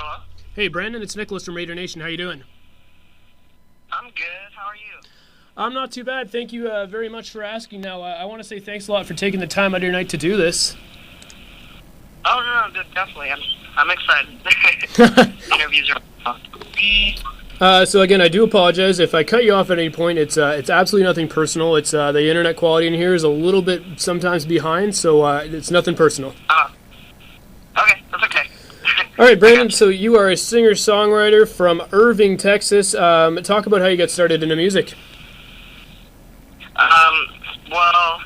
Hello? Hey, Brandon, it's Nicholas from Raider Nation. How you doing? I'm good. How are you? I'm not too bad. Thank you very much for asking. Now, I want to say thanks a lot for taking the time out of your night to do this. Oh, no, definitely. I'm excited. Interviews are fun. So again, I do apologize if I cut you off at any point. It's absolutely nothing personal. It's the internet quality in here is a little bit sometimes behind, so it's nothing personal. Okay, that's okay. All right, Brandon. So you are a singer-songwriter from Irving, Texas. Talk about how you got started into music. Well,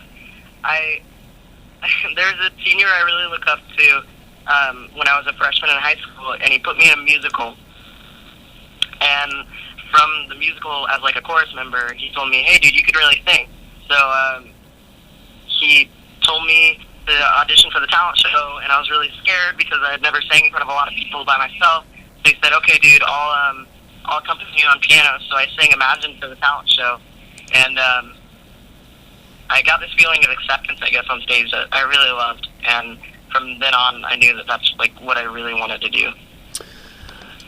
there's a senior I really look up to when I was a freshman in high school, and he put me in a musical. And from the musical, as like a chorus member, he told me, "Hey, dude, you could really sing." So he told me to audition for the talent show, and I was really scared because I had never sang in front of a lot of people by myself. So he said, "Okay, dude, I'll accompany you on piano." So I sang "Imagine" for the talent show, and I got this feeling of acceptance, I guess, on stage that I really loved. And from then on, I knew that that's like what I really wanted to do.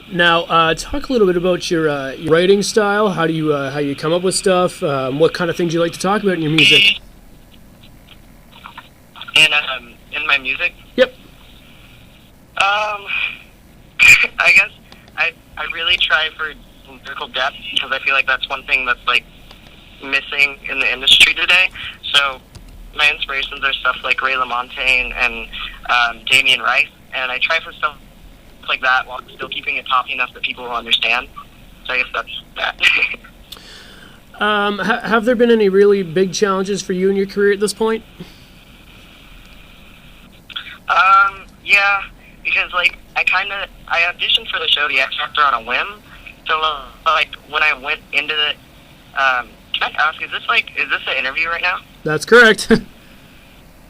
Now, talk a little bit about your writing style. How you come up with stuff? What kind of things you like to talk about in your music? In my music? Yep. I guess I really try for lyrical depth because I feel like that's one thing that's like missing in the industry today. So my inspirations are stuff like Ray LaMontagne and Damien Rice, and I try for stuff like that while still keeping it poppy enough that people will understand. So I guess that's that. Have there been any really big challenges for you in your career at this point? Yeah, because like I auditioned for the show The X Factor on a whim. So like when I went into the can I ask, is this an interview right now? That's correct. Okay,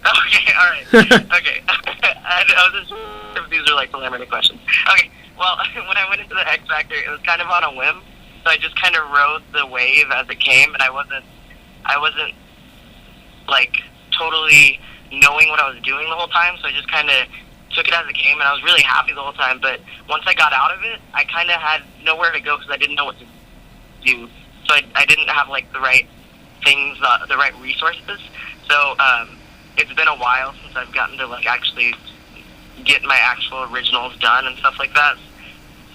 all right. Okay. I was just if these are like preliminary questions. Okay, well, when I went into the X Factor, it was kind of on a whim, so I just kind of rode the wave as it came, and I wasn't like totally knowing what I was doing the whole time, so I just kind of took it as it came, and I was really happy the whole time. But once I got out of it, I kind of had nowhere to go because I didn't know what to do. So I didn't have like the right things, the right resources. So it's been a while since I've gotten to like actually get my actual originals done and stuff like that.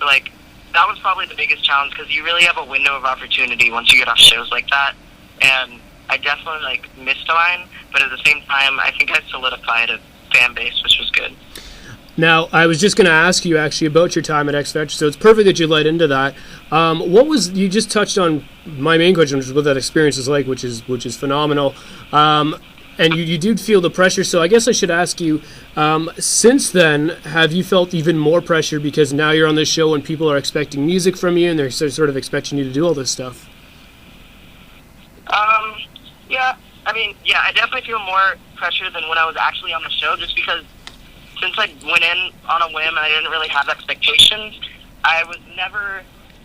So like that was probably the biggest challenge because you really have a window of opportunity once you get off shows like that. And I definitely like missed mine, but at the same time, I think I solidified a fan base, which was good. Now, I was just going to ask you actually about your time at X Factor, so it's perfect that you led into that. You just touched on my main question, which is what that experience is like, which is phenomenal. And you did feel the pressure, so I guess I should ask you, since then, have you felt even more pressure because now you're on this show and people are expecting music from you and they're sort of expecting you to do all this stuff? Yeah, I definitely feel more pressure than when I was actually on the show just because since I went in on a whim and I didn't really have expectations, I was never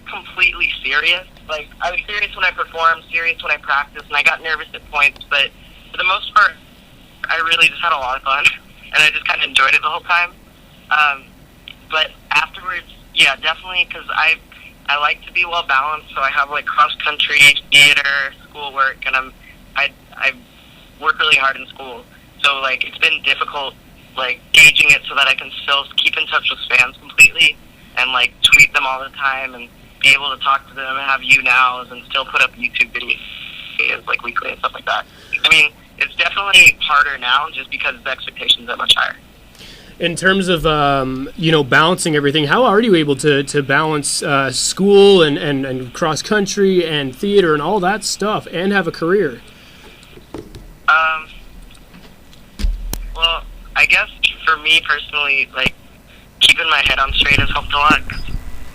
completely serious. Like, I was serious when I performed, serious when I practiced, and I got nervous at points, but for the most part, I really just had a lot of fun, and I just kind of enjoyed it the whole time. But afterwards, yeah, definitely, because I like to be well-balanced, so I have, like, cross-country, theater, schoolwork, and I work really hard in school. So, like, it's been difficult, like, gauging it so that I can still keep in touch with fans completely and, like, tweet them all the time and be able to talk to them and have you-nows and still put up YouTube videos, like, weekly and stuff like that. I mean, it's definitely harder now just because the expectations are much higher. In terms of, balancing everything, how are you able to balance school and cross-country and theater and all that stuff and have a career? Well, I guess for me personally, like, keeping my head on straight has helped a lot.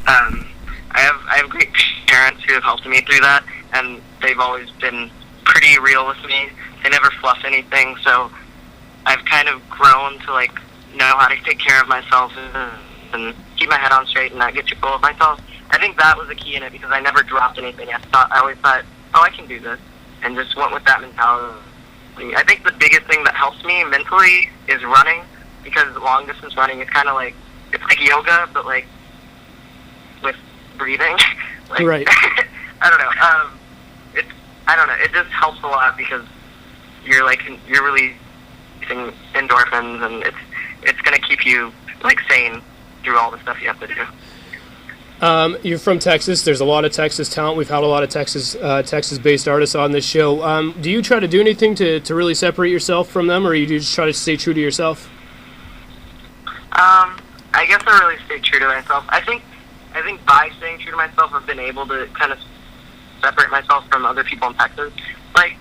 I have great parents who have helped me through that, and they've always been pretty real with me. They never fluff anything, so I've kind of grown to, like, know how to take care of myself and keep my head on straight and not get too full of myself. I think that was the key in it because I never dropped anything. I always thought, oh, I can do this, and just went with that mentality. I think the biggest thing that helps me mentally is running, because long distance running is kind of like, it's like yoga, but like breathing. Like, Right. I don't know. I don't know. It just helps a lot because you're releasing endorphins, and it's gonna keep you like sane through all the stuff you have to do. You're from Texas. There's a lot of Texas talent. We've had a lot of Texas-based artists on this show. Do you try to do anything to really separate yourself from them, or you just try to stay true to yourself? I guess I really stay true to myself. I think by staying true to myself, I've been able to kind of separate myself from other people in Texas. Like,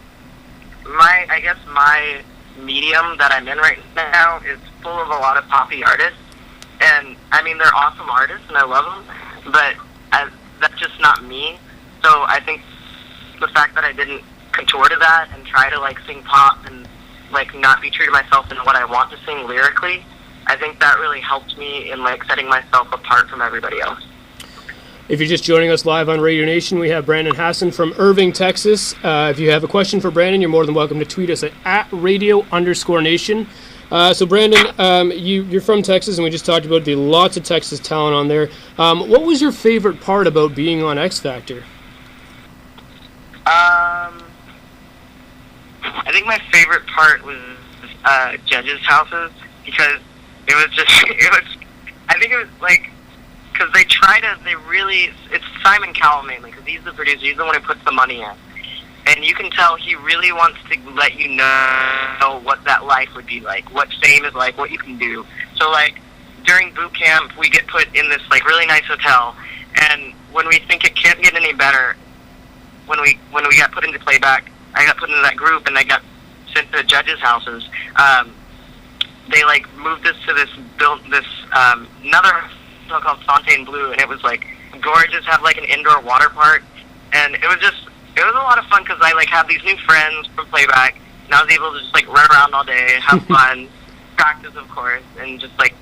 I guess my medium that I'm in right now is full of a lot of poppy artists. And, I mean, they're awesome artists, and I love them, but that's just not me. So I think the fact that I didn't contour to that and try to, like, sing pop and, like, not be true to myself in what I want to sing lyrically, I think that really helped me in, like, setting myself apart from everybody else. If you're just joining us live on Radio Nation, we have Brandon Hassan from Irving, Texas. If you have a question for Brandon, you're more than welcome to tweet us at @radio_nation. So Brandon, you're from Texas, and we just talked about the lots of Texas talent on there. What was your favorite part about being on X Factor? I think my favorite part was judges' houses, because it was I think it was like, because it's Simon Cowell mainly, because he's the producer, he's the one who puts the money in. And you can tell he really wants to let you know what that life would be like, what fame is like, what you can do. So, like, during boot camp, we get put in this, like, really nice hotel, and when we think it can't get any better, when we got put into playback, I got put into that group, and I got sent to the judges' houses. They, like, moved us to this another hotel called Fontaine Blue, and it was, like, gorgeous, have, like, an indoor water park, and it was a lot of fun because I, like, had these new friends from playback, and I was able to just, like, run around all day, have fun, practice, of course, and just, like,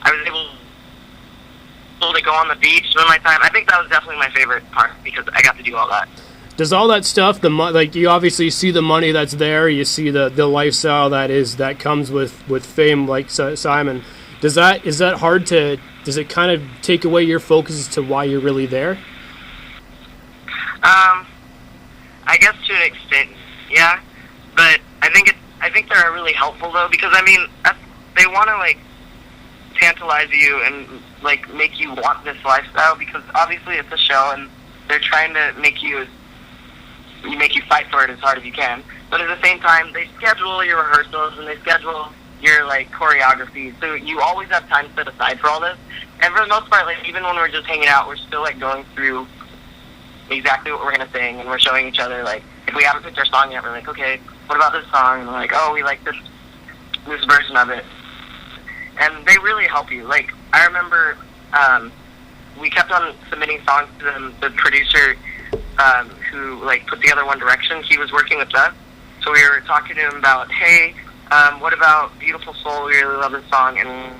I was able to go on the beach, spend my time. I think that was definitely my favorite part because I got to do all that. Does all that stuff, like, you obviously see the money that's there, you see the lifestyle that comes with fame, like Simon. Is that hard to? Does it kind of take away your focus as to why you're really there? I guess to an extent, yeah. But I think they're really helpful though, because I mean they want to, like, tantalize you and, like, make you want this lifestyle, because obviously it's a show and they're trying to make you fight for it as hard as you can. But at the same time, they schedule your rehearsals and they schedule your, like, choreography, so you always have time set aside for all this. And for the most part, like, even when we're just hanging out, we're still, like, going through exactly what we're going to sing, and we're showing each other, like, if we haven't picked our song yet, we're like, okay, what about this song? And we're like, oh, we like this version of it. And they really help you. Like, I remember we kept on submitting songs to them. The producer who, like, put together One Direction, he was working with us. So we were talking to him about, hey, what about Beautiful Soul? We really love this song, and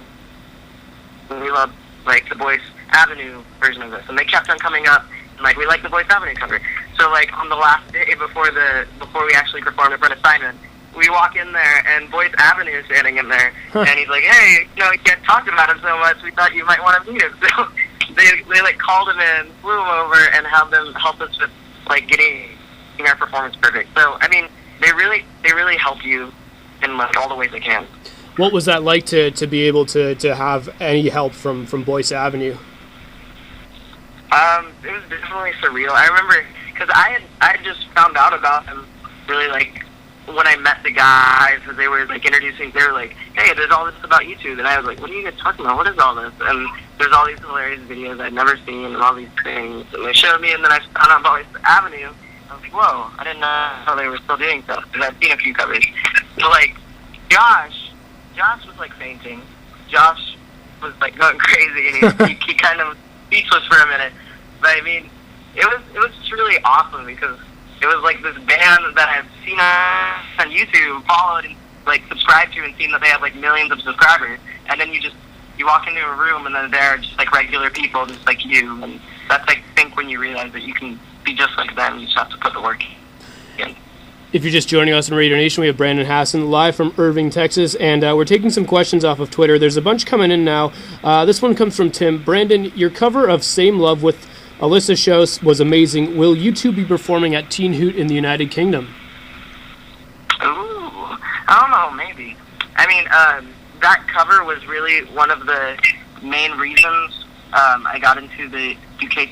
we love, like, the Boyce Avenue version of this. And they kept on coming up, and, like, we like the Boyce Avenue cover. So, like, on the last day before we actually performed in front of Simon, we walk in there, and Boyce Avenue is standing in there, and he's like, hey, you know, you guys talked about him so much, we thought you might want to meet him. So they like, called him in, flew him over, and had them help us with, like, getting our performance perfect. So, I mean, they really help you in, like, all the ways they can. What was that like to be able to have any help from Boyce Avenue? It was definitely surreal. I remember, because I had just found out about him really, like, when I met the guys, they were, like, introducing, they were like, hey, there's all this about YouTube, and I was like, what are you guys talking about? What is all this? And there's all these hilarious videos I'd never seen, and all these things, and they showed me, and then I found out about Boyce Avenue. I was like, whoa, I didn't know how they were still doing stuff, because I've seen a few covers. So, like, Josh was, like, fainting. Josh was, like, going crazy, and he kind of speechless for a minute. But, I mean, it was just really awesome, because it was, like, this band that I've seen on YouTube, followed and, like, subscribed to, and seen that they have, like, millions of subscribers. And then you walk into a room, and then they're just, like, regular people, just like you. And that's, I think, when you realize that you can be just like them. You just have to put the work in. If you're just joining us on Radio Nation, we have Brandon Hassan live from Irving, Texas, and we're taking some questions off of Twitter. There's a bunch coming in now. This one comes from Tim. Brandon, your cover of Same Love with Alyssa's show was amazing. Will you two be performing at Teen Hoot in the United Kingdom? Ooh, I don't know, maybe. I mean, that cover was really one of the main reasons I got into the UK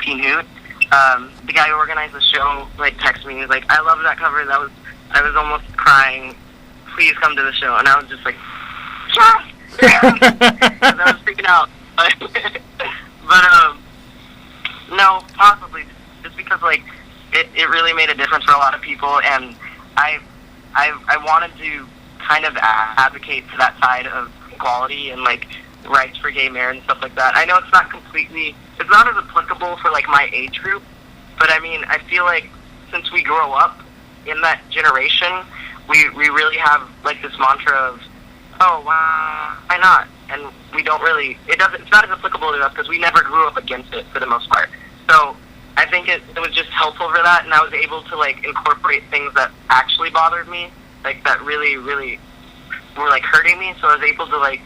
Teen Hoot. The guy who organized the show texted me. He was like, "I love that cover. I was almost crying. Please come to the show." And I was just like, "Yes!" Because I was freaking out. But no, possibly just because it really made a difference for a lot of people, and I wanted to kind of advocate for that side of equality and rights for gay marriage and stuff like that. I know it's not as applicable for my age group, but I mean, I feel like since we grow up in that generation, we really have this mantra of, oh, why not? And we don't really, it's not as applicable to us because we never grew up against it for the most part. So I think it was just helpful for that, and I was able to incorporate things that actually bothered me, that really, really were hurting me. So I was able to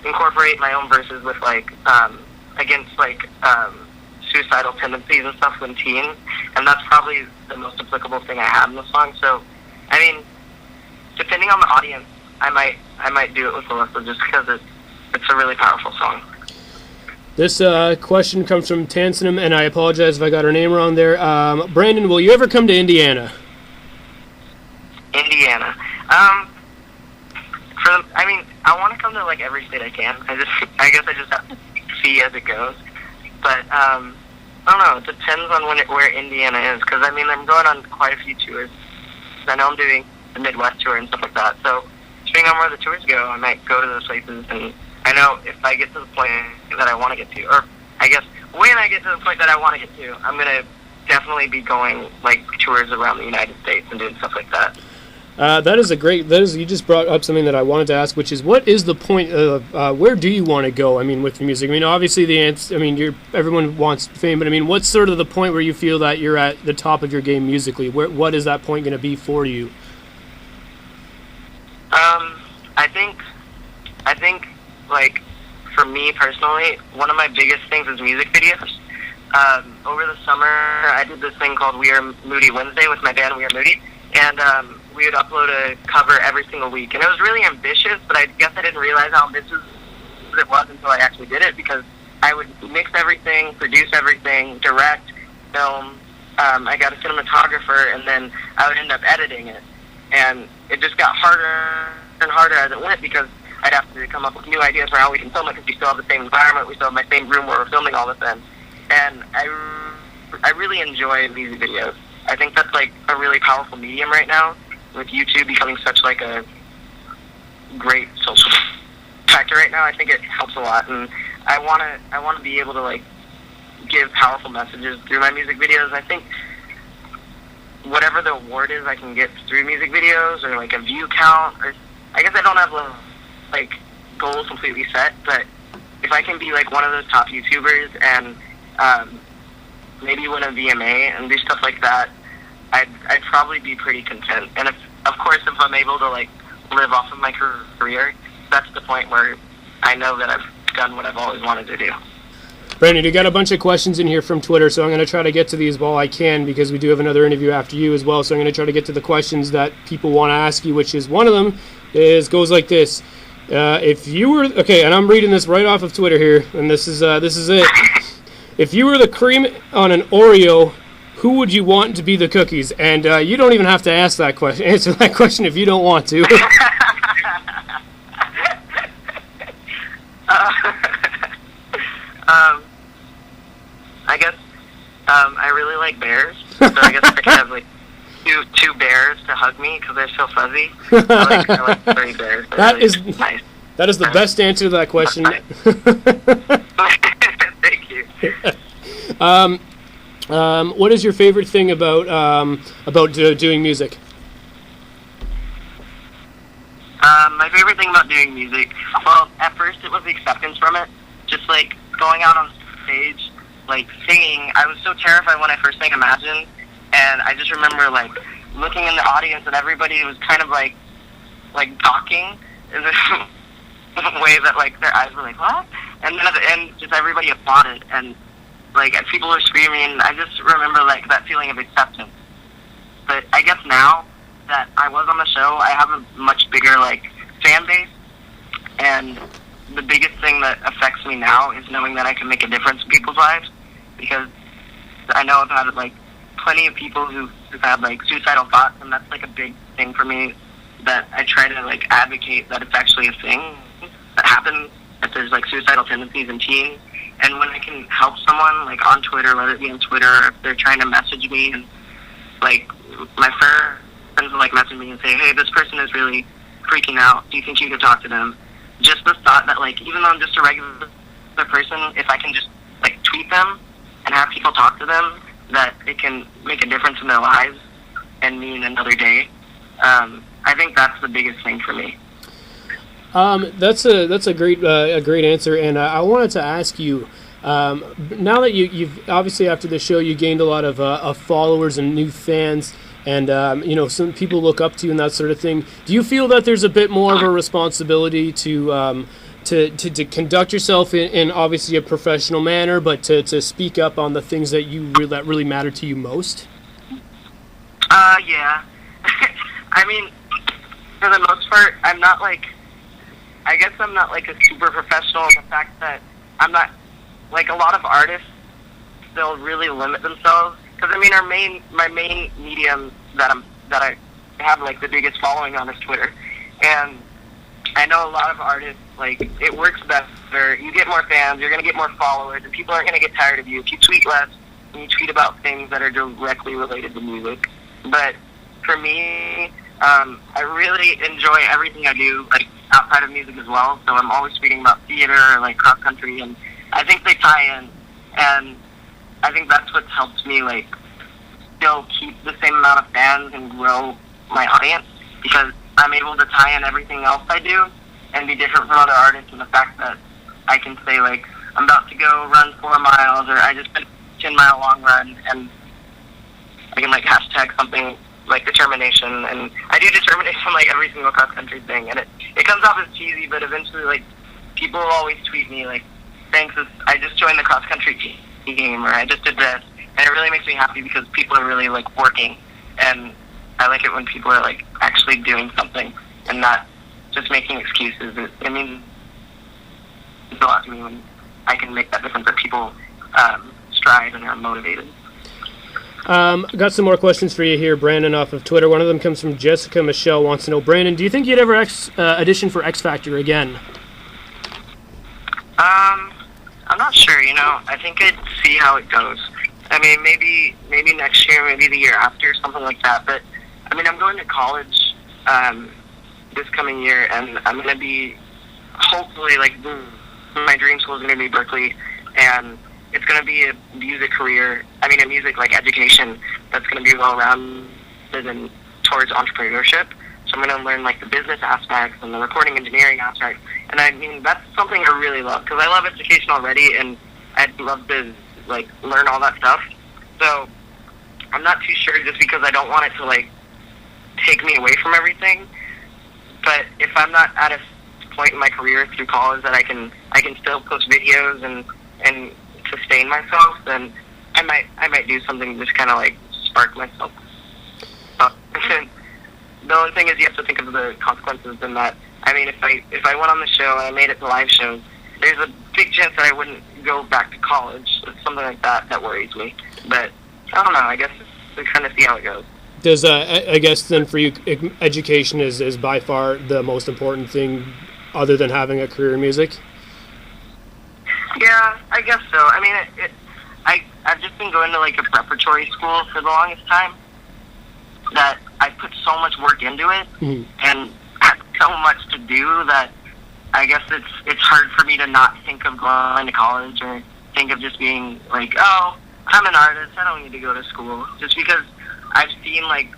incorporate my own verses with against suicidal tendencies and stuff when teen, and that's probably the most applicable thing I have in the song. So I mean, depending on the audience, I might do it with Alyssa just because it's a really powerful song. This question comes from Tansenum, and I apologize if I got her name wrong there. Brandon, will you ever come to Indiana? Indiana. I want to come to every state I can. I guess I just have to see as it goes. But I don't know. It depends on where Indiana is, because I'm going on quite a few tours. I know I'm doing the Midwest tour and stuff like that. So depending on where the tours go, I might go to those places. And I know if I get to the point that I want to get to, or I guess when I get to the point that I want to get to, I'm gonna definitely be going tours around the United States and doing stuff like that. You just brought up something that I wanted to ask, which is, what is the point of, where do you want to go, with your music? Obviously everyone wants fame, but what's sort of the point where you feel that you're at the top of your game musically? What is that point going to be for you? I think, for me personally, one of my biggest things is music videos. Over the summer, I did this thing called We Are Moody Wednesday with my band, We Are Moody, and we would upload a cover every single week. And it was really ambitious, but I guess I didn't realize how ambitious it was until I actually did it, because I would mix everything, produce everything, direct, film. I got a cinematographer, and then I would end up editing it. And it just got harder and harder as it went, because I'd have to come up with new ideas for how we can film it, because we still have the same environment, we still have my same room where we're filming all this in. And I really enjoy music videos. I think that's a really powerful medium right now, with YouTube becoming such a great social factor right now. I think it helps a lot, and I want to be able to give powerful messages through my music videos. I think whatever the award is I can get through music videos, or a view count, or I guess I don't have goals completely set, but if I can be one of those top YouTubers and maybe win a VMA and do stuff like that, I'd probably be pretty content. And if I'm able to live off of my career, that's the point where I know that I've done what I've always wanted to do. Brandon, you got a bunch of questions in here from Twitter, so I'm going to try to get to these while I can, because we do have another interview after you as well. So I'm going to try to get to the questions that people want to ask you, which is, one of them goes like this. If you were, okay, and I'm reading this right off of Twitter here, and this is it. If you were the cream on an Oreo, who would you want to be the cookies? And you don't even have to answer that question if you don't want to. I guess I really like bears, so I guess I can have two bears to hug me because they're so fuzzy. I like 3 bears. That really is nice. That is the best answer to that question. Thank you. What is your favorite thing about doing music? My favorite thing about doing music, well, at first it was the acceptance from it. Just going out on stage, singing. I was so terrified when I first sang Imagine, and I just remember looking in the audience and everybody was kind of gawking in this way that their eyes were what? And then at the end, just everybody applauded, and like as people were screaming, I just remember like that feeling of acceptance. But I guess now that I was on the show, I have a much bigger like fan base, and the biggest thing that affects me now is knowing that I can make a difference in people's lives, because I know I've had like plenty of people who've had like suicidal thoughts, and that's like a big thing for me, that I try to like advocate that it's actually a thing that happens, that there's like suicidal tendencies in teens. And when I can help someone like on Twitter, whether it be on Twitter or if they're trying to message me, and like my friends will like message me and say, hey, this person is really freaking out, do you think you could talk to them? Just the thought that like, even though I'm just a regular person, if I can just like tweet them and have people talk to them, that it can make a difference in their lives and mean another day. I think that's the biggest thing for me. That's a great answer, and I wanted to ask you, now that you've obviously after the show you gained a lot of followers and new fans, and some people look up to you and that sort of thing. Do you feel that there's a bit more of a responsibility to conduct yourself in obviously a professional manner, but to speak up on the things that that really matter to you most? Yeah. I mean, for the most part, I guess I'm not like a super professional in the fact that I'm not like a lot of artists. They'll really limit themselves, because I mean, my main medium that I have like the biggest following on is Twitter, and I know a lot of artists, like, it works better. You get more fans, you're gonna get more followers, and people aren't gonna get tired of you if you tweet less and you tweet about things that are directly related to music. But for me, I really enjoy everything I do, like outside of music as well. So I'm always tweeting about theater or like cross country, and I think they tie in. And I think that's what's helped me like still keep the same amount of fans and grow my audience, because I'm able to tie in everything else I do and be different from other artists. And the fact that I can say like, I'm about to go run 4 miles, or I just did a 10-mile long run, and I can like hashtag something like determination, and I do determination like every single cross country thing, and it comes off as cheesy, but eventually like people will always tweet me like, thanks, I just joined the cross country team, or I just did this, and it really makes me happy because people are really like working, and I like it when people are like actually doing something and not just making excuses. It means a lot to me when I can make that difference, that people strive and are motivated. Got some more questions for you here, Brandon, off of Twitter. One of them comes from Jessica Michelle, wants to know, Brandon, do you think you'd ever audition for X Factor again? I'm not sure, I think I'd see how it goes. I mean, maybe next year, maybe the year after, something like that. But, I mean, I'm going to college this coming year, and I'm going to be, hopefully, like, my dream school is going to be Berkeley, and it's going to be a music career, a music, like, education that's going to be well-rounded and towards entrepreneurship. So I'm going to learn, like, the business aspects and the recording engineering aspects. And, I mean, that's something I really love, because I love education already, and I'd love to, like, learn all that stuff. So I'm not too sure, just because I don't want it to, like, take me away from everything. But if I'm not at a point in my career through college that I can still post videos and sustain myself, then I might do something to just kind of like spark myself. The only thing is you have to think of the consequences in that. I mean, if I went on the show and I made it to live shows, there's a big chance that I wouldn't go back to college. It's something like that worries me. But I don't know. I guess we kind of see how it goes. Does I guess then for you, education is by far the most important thing, other than having a career in music? Yeah, I guess so. I mean, I've just been going to like a preparatory school for the longest time, that I put so much work into it, and had so much to do that I guess it's hard for me to not think of going to college, or think of just being like, oh, I'm an artist, I don't need to go to school, just because I've seen like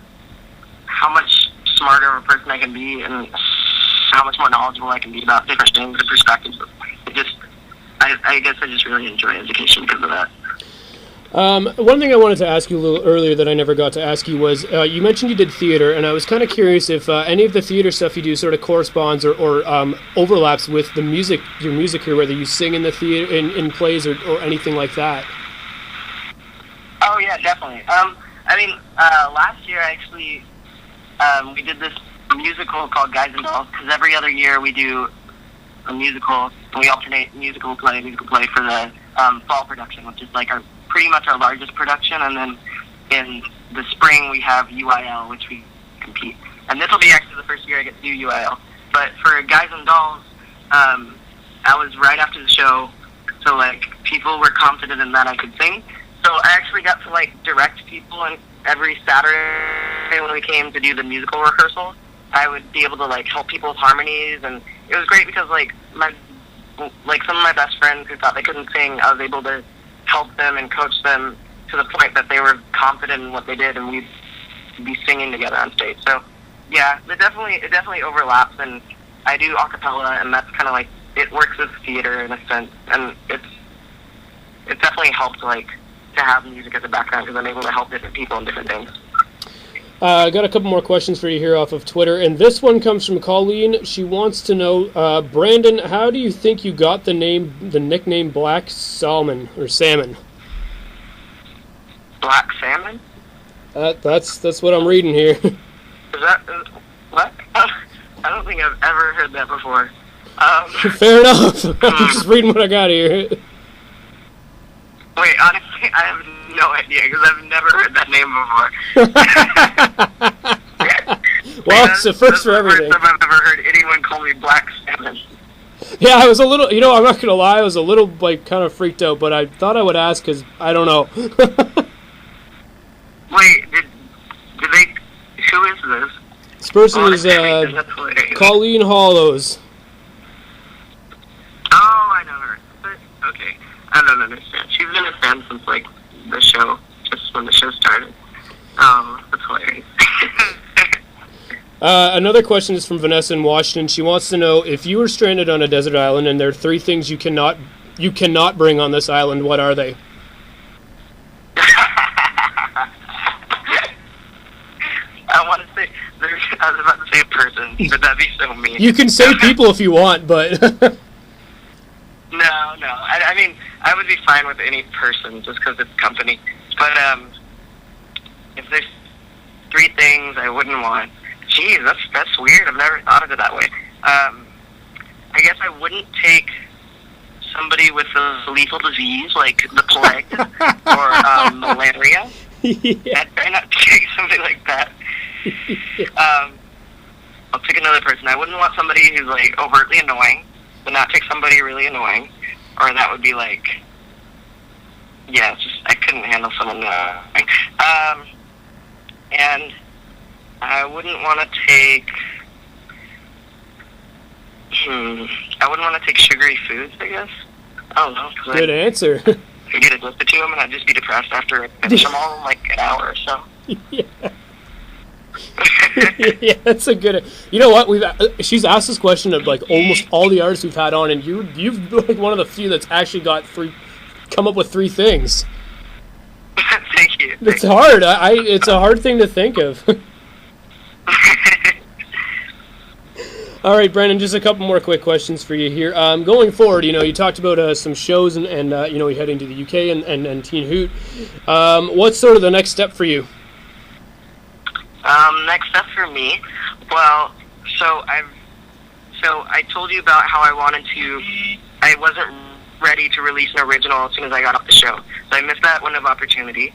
how much smarter of a person I can be and how much more knowledgeable I can be about different things and perspectives. I guess I just really enjoy education because of that. One thing I wanted to ask you a little earlier that I never got to ask you was, you mentioned you did theater, and I was kind of curious if any of the theater stuff you do sort of corresponds or overlaps with your music career, whether you sing in the theater, in plays, or anything like that. Yeah, definitely. Last year actually, we did this musical called Guys and Dolls, because every other year we do a musical, and we alternate musical play for the fall production, which is like pretty much our largest production, and then in the spring we have UIL, which we compete. And this will be actually the first year I get to do UIL. But for Guys and Dolls, I was right after the show, so like people were confident in that I could sing. So I actually got to like direct people, and every Saturday when we came to do the musical rehearsal, I would be able to like help people with harmonies, and it was great because like some of my best friends who thought they couldn't sing, I was able to help them and coach them to the point that they were confident in what they did, and we'd be singing together on stage. So yeah, it definitely overlaps, and I do a cappella, and that's kind of like, it works as theater in a sense, and it definitely helped like to have music as a background, because I'm able to help different people in different things. I got a couple more questions for you here off of Twitter, and this one comes from Colleen. She wants to know, Brandon, how do you think you got the nickname Black Salmon or Salmon? Black Salmon? That's what I'm reading here. Is that what? I don't think I've ever heard that before. Fair enough. I'm just reading what I got here. Wait, honestly, I have no idea, because I've never heard that name before. Well, it's the first for everything. That's the first time I've ever heard anyone call me Black Salmon. Yeah, I was a little, I'm not going to lie, I was a little, like, kind of freaked out, but I thought I would ask, because I don't know. Wait, did they, who is this? This person is, Colleen Hollows. Oh, I know her. But, okay. I don't understand. She's been a fan since, like, the show, just when the show started. Oh, that's hilarious. Another question is from Vanessa in Washington. She wants to know, if you were stranded on a desert island and there are 3 things you cannot bring on this island, what are they? I was about to say a person, but that'd be so mean. You can say people if you want, but... No. I mean, I would be fine with any person just because it's company. But if there's 3 things I wouldn't want, geez, that's weird. I've never thought of it that way. I guess I wouldn't take somebody with a lethal disease like the plague or malaria. Yeah. I'd try not to take somebody like that. I'll pick another person. I wouldn't want somebody who's like overtly annoying, but not take somebody really annoying, or that would be like, yeah, it's just I couldn't handle someone annoying. And I wouldn't want to take. I wouldn't want to take sugary foods, I guess. I don't know. Good answer. I'd get addicted to them, and I'd just be depressed after I finish them all in like an hour or so. Yeah. Yeah, that's a good. You know what? She's asked this question of like almost all the artists we've had on, and you've like one of the few that's actually come up with 3 things. Thank you. It's hard. It's a hard thing to think of. All right, Brandon, just a couple more quick questions for you here. Going forward, you talked about some shows and you're heading to the UK and Teen Hoot. What's sort of the next step for you? Next step for me, well, so I told you about how I wasn't ready to release an original as soon as I got off the show. So I missed that window of opportunity.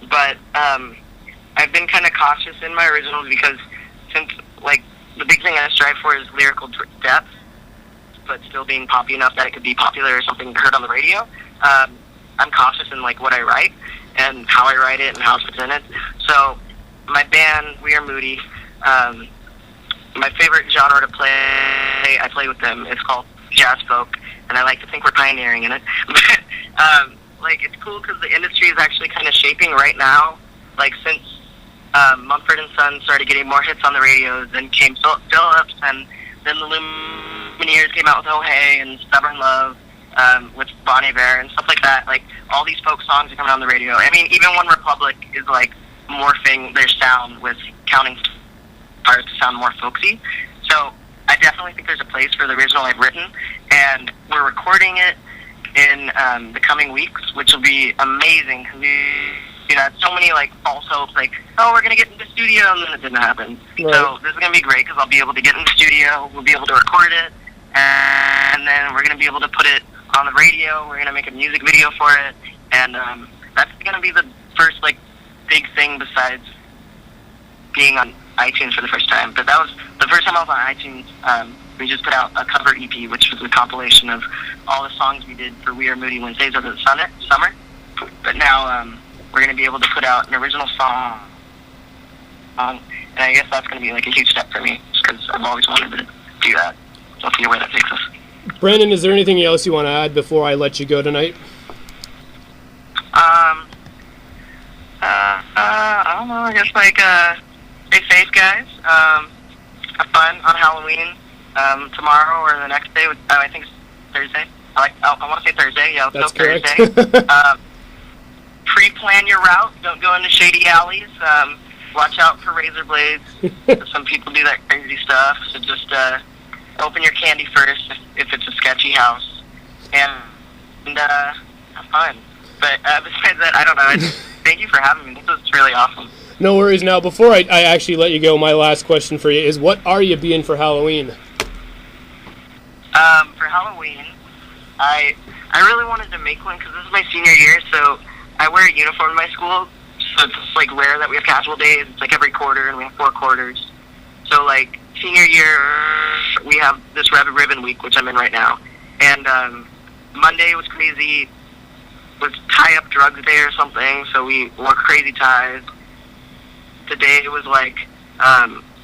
But I've been kind of cautious in my originals because since, like, the big thing I strive for is lyrical depth, but still being poppy enough that it could be popular or something heard on the radio. I'm cautious in, like, what I write and how I write it and how it's presented. So my band, We Are Moody, my favorite genre to play, I play with them, it's called jazz folk, and I like to think we're pioneering in it. But, like, it's cool because the industry is actually kind of shaping right now. Like, since Mumford & Sons started getting more hits on the radios, then came Phillips, and then the Lumineers came out with Oh Hey and Stubborn Love, with Bon Iver and stuff like that. Like, all these folk songs are coming on the radio. I mean, even One Republic is, like, morphing their sound with Counting Stars to sound more folksy. So I definitely think there's a place for the original I've written, and we're recording it in the coming weeks, which will be amazing because we you know, had so many like false hopes, like, oh, we're gonna get in the studio, and then it didn't happen. Right. So this is gonna be great because I'll be able to get in the studio, we'll be able to record it, and then we're gonna be able to put it on the radio. We're gonna make a music video for it, and that's gonna be the first like big thing besides being on iTunes for the first time. But that was the first time I was on iTunes. We just put out a cover EP, which was a compilation of all the songs we did for We Are Moody Wednesdays over the summer. But now we're going to be able to put out an original song. And I guess that's going to be like a huge step for me, just because I've always wanted to do that. So I'll see where that takes us. Brandon, is there anything else you want to add before I let you go tonight? I don't know. I guess like stay safe, guys. Have fun on Halloween. Tomorrow or the next day. I think it's Thursday. I want to say Thursday. Yeah, let's go Thursday. Pre-plan your route. Don't go into shady alleys. Watch out for razor blades. Some people do that crazy stuff. So just open your candy first if it's a sketchy house, and have fun. But besides that, I don't know. Thank you for having me. This was really awesome. No worries. Now, before I actually let you go, my last question for you is, what are you being for Halloween? For Halloween, I really wanted to make one because this is my senior year, so I wear a uniform in my school, so it's like rare that we have casual days. It's like every quarter, and we have 4 quarters. So like senior year, we have this Red Ribbon Week, which I'm in right now, and Monday was crazy, was tie up drugs day or something, so we wore crazy ties. Today was like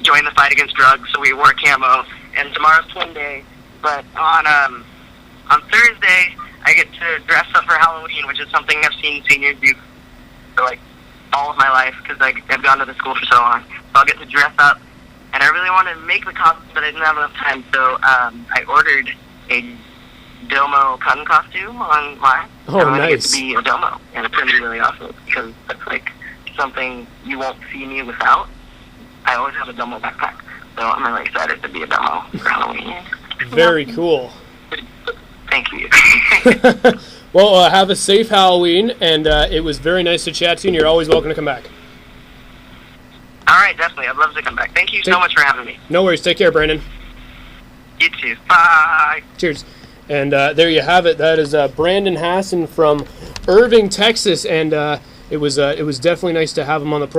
join the fight against drugs, so we wore camo, and tomorrow's Twin Day. But on Thursday, I get to dress up for Halloween, which is something I've seen seniors do for like all of my life because I've gone to the school for so long. So I'll get to dress up, and I really wanted to make the costume, but I didn't have enough time. So I ordered a Domo cotton costume online. Oh, I'm nice. Get to be a Domo, and it's going to be really awesome because that's like something you won't see me without. I always have a Domo backpack, so I'm really excited to be a Domo for Halloween. Very cool. Thank you. Well, have a safe Halloween, and it was very nice to chat to you, and you're always welcome to come back. All right, definitely. I'd love to come back. Thank you so much for having me. No worries. Take care, Brandon. You too. Bye. Cheers. And there you have it. That is Brandon Hassan from Irving, Texas, and it was definitely nice to have him on the program.